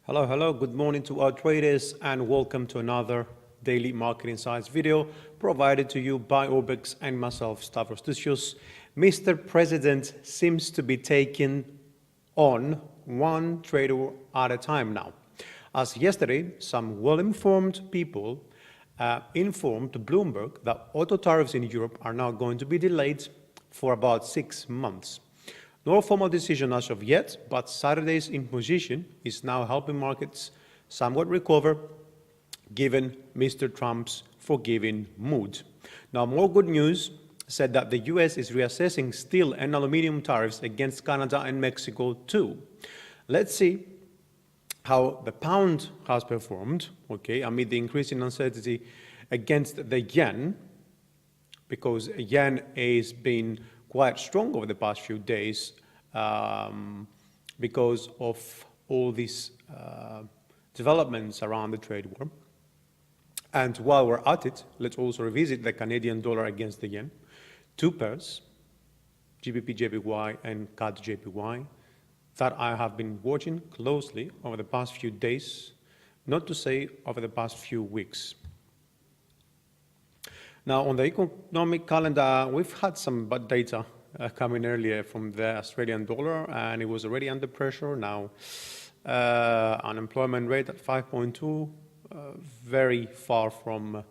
Hello, good morning to our traders and welcome to another daily market insights video provided to you by Orbex and myself, Stavros. Mr. President seems to be taking on one trader at a time now. As yesterday, some well-informed people informed Bloomberg that auto tariffs in Europe are now going to be delayed for about 6 months. No formal decision as of yet, but Saturday's imposition is now helping markets somewhat recover, given Mr. Trump's forgiving mood. Now, more good news said that the US is reassessing steel and aluminum tariffs against Canada and Mexico too. Let's see how the pound has performed, amid the increasing uncertainty against the yen, because yen has been quite strong over the past few days because of all these developments around the trade war. And while we're at it, let's also revisit the Canadian dollar against the yen. Two pairs, GBPJPY and CADJPY, that I have been watching closely over the past few days, not to say over the past few weeks. Now, on the economic calendar, we've had some bad data coming earlier from the Australian dollar, and it was already under pressure. Now, unemployment rate at 5.2, very far from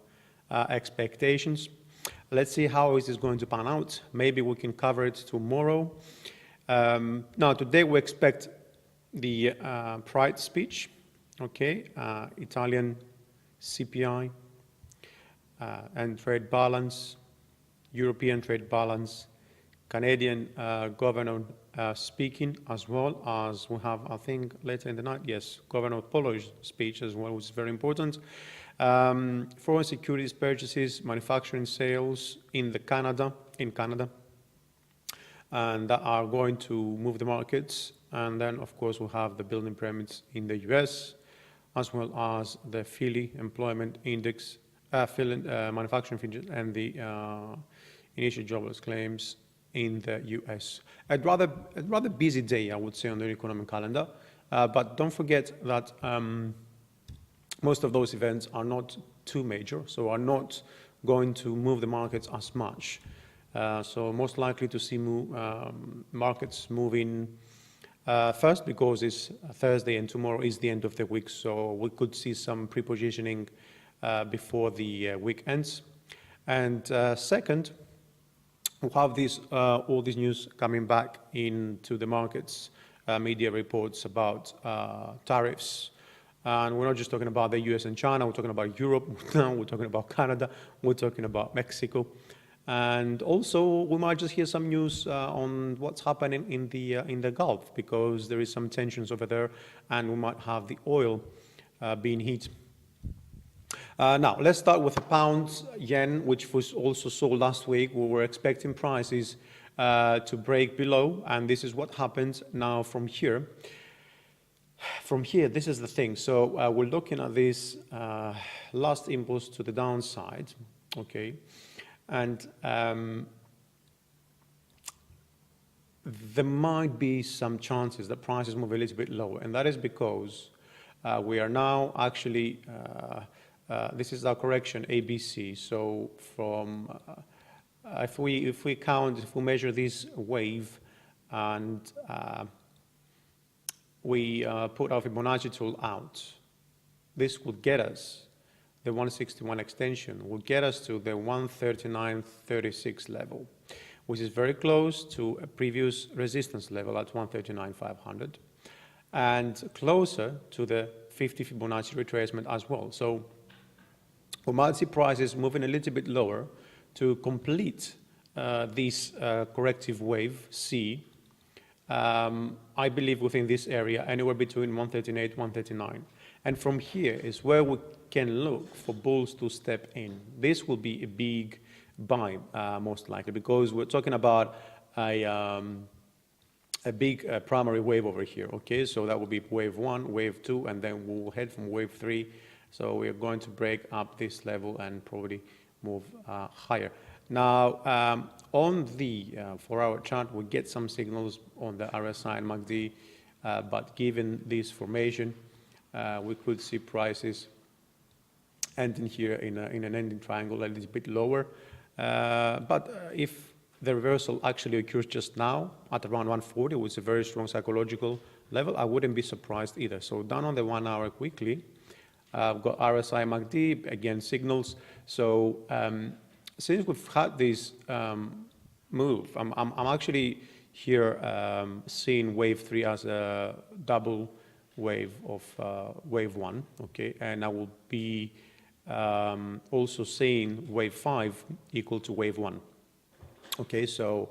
expectations. Let's see how is this going to pan out. Maybe we can cover it tomorrow. Now, today we expect the Pride speech, Italian CPI, and trade balance, European trade balance, Canadian governor speaking, as well as we have, I think, later in the night, yes, Governor Polo's speech as well, which is very important. Foreign securities purchases, manufacturing sales in Canada, and that are going to move the markets. And then, of course, we'll have the building permits in the US, as well as the Philly employment index, manufacturing index, and the initial jobless claims in the US. A rather busy day, I would say, on the economic calendar. But don't forget that most of those events are not too major, so are not going to move the markets as much. So most likely to see markets moving first, because it's Thursday and tomorrow is the end of the week, so we could see some pre-positioning before the week ends. And second, we have all this news coming back into the markets, media reports about tariffs. And we're not just talking about the US and China, we're talking about Europe, we're talking about Canada, we're talking about Mexico. And also, we might just hear some news on what's happening in the Gulf, because there is some tensions over there, and we might have the oil being hit. Now, let's start with the pound yen, which was also sold last week. We were expecting prices to break below, and this is what happened. Now, from here, this is the thing. So we're looking at this last impulse to the downside, and there might be some chances that prices move a little bit lower, and that is because we are now actually, this is our correction, ABC. So from, if we measure this wave and we put our Fibonacci tool out, this would get us, the 161 extension will get us to the 139.36 level, which is very close to a previous resistance level at 139.500, and closer to the 50 Fibonacci retracement as well. So we might see prices moving a little bit lower to complete this corrective wave C, I believe within this area, anywhere between 138, 139. And from here is where we can look for bulls to step in. This will be a big buy, most likely, because we're talking about a big primary wave over here, So that will be wave 1, wave 2, and then we'll head from wave 3. So we're going to break up this level and probably move higher. Now, on the 4-hour chart, we get some signals on the RSI and MACD, but given this formation, we could see prices ending here in an ending triangle a little bit lower. But if the reversal actually occurs just now at around 140, which is a very strong psychological level, I wouldn't be surprised either. So down on the 1 hour quickly, I've got RSI MACD, again signals. So since we've had this move, I'm actually here seeing wave 3 as a double wave of wave 1, okay? And I will be also seeing wave 5 equal to wave 1. Okay, so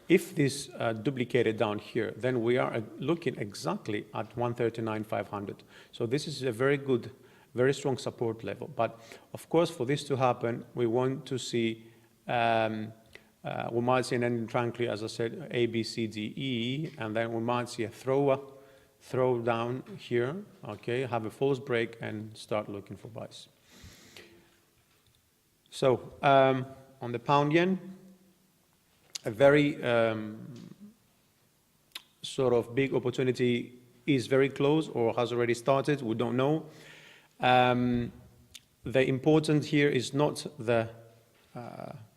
if this duplicated down here, then we are looking exactly at 139,500. So this is a very good, very strong support level. But of course, for this to happen, we want to see, we might see an ending triangle, as I said, A, B, C, D, E, and then we might see a throw down here, okay, have a false break and start looking for buys. So on the pound yen, a very sort of big opportunity is very close or has already started, we don't know. The important here is not the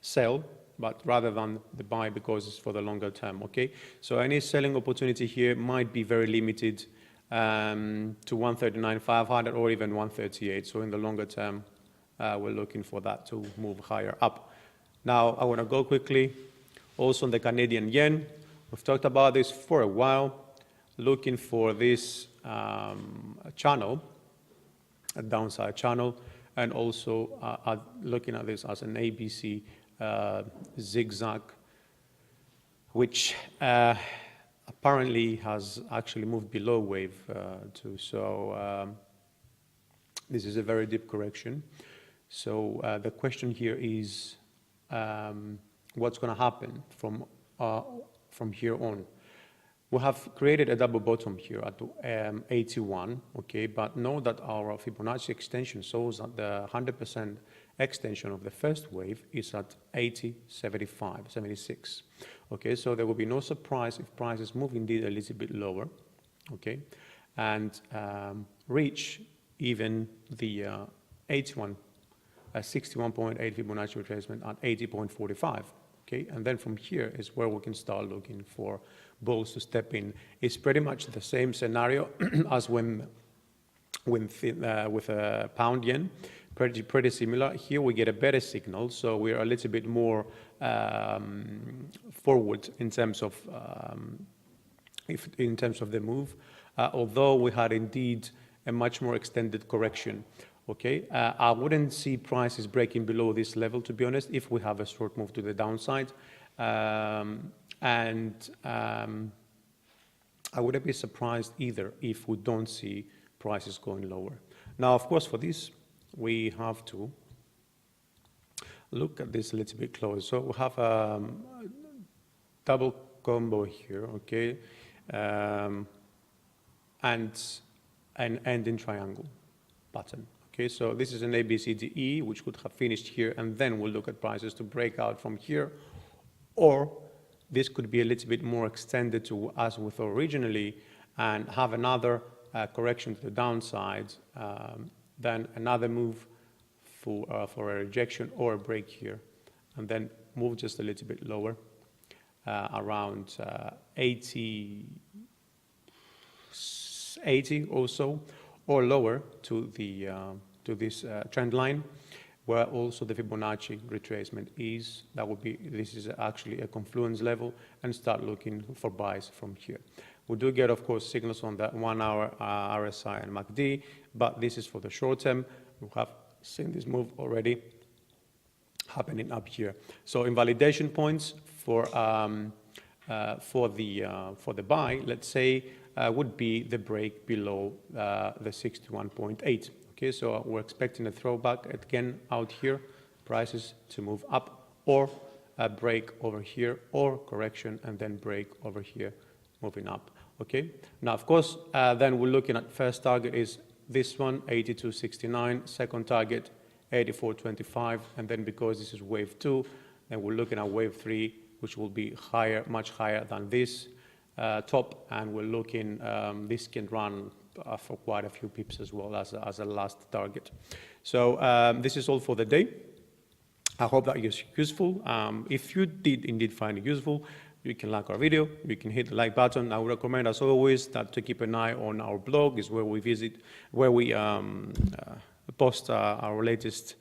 sell, but rather than the buy, because it's for the longer term, okay? So any selling opportunity here might be very limited to 139,500 or even 138. So in the longer term, we're looking for that to move higher up. Now, I want to go quickly also on the Canadian yen. We've talked about this for a while, looking for this channel, a downside channel, and also looking at this as an ABC zigzag, which apparently has actually moved below wave 2. So this is a very deep correction. So the question here is what's going to happen from here on. We have created a double bottom here at 81, okay, but know that our Fibonacci extension shows that the 100% extension of the first wave is at 80, 75, 76. Okay, so there will be no surprise if prices move indeed a little bit lower, okay, and reach even the 61.8 Fibonacci retracement at 80.45. Okay, and then from here is where we can start looking for bulls to step in. It's pretty much the same scenario as with a pound yen, pretty similar. Here we get a better signal, so we're a little bit more forward in terms of the move, although we had indeed a much more extended correction. Okay, I wouldn't see prices breaking below this level, to be honest, if we have a short move to the downside. I wouldn't be surprised either if we don't see prices going lower. Now, of course, for this, we have to look at this a little bit closer. So we have a double combo here, okay, and an ending triangle pattern. Okay, so this is an ABCDE, which could have finished here, and then we'll look at prices to break out from here, or this could be a little bit more extended to as we thought originally, and have another correction to the downside, then another move for a rejection or a break here, and then move just a little bit lower, around 80 or so, or lower to the to this trend line, where also the Fibonacci retracement is. That would be, this is actually a confluence level, and start looking for buys from here. We do get, of course, signals on that 1 hour RSI and MACD, but this is for the short term. We have seen this move already happening up here. So invalidation points for the buy, let's say, would be the break below the 61.8. Okay, so we're expecting a throwback again out here, prices to move up, or a break over here, or correction, and then break over here, moving up. Okay, now of course, then we're looking at first target is this one, 82.69, second target, 84.25, and then because this is wave 2, then we're looking at wave 3, which will be higher, much higher than this top, and we're looking, this can run for quite a few pips as well as a last target. So this is all for the day. I hope that is useful. If you did indeed find it useful, you can like our video, you can hit the like button. I would recommend, as always, that to keep an eye on our blog, is where we post our latest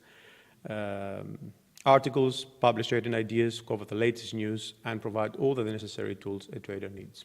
articles, publish trading ideas, cover the latest news, and provide all the necessary tools a trader needs.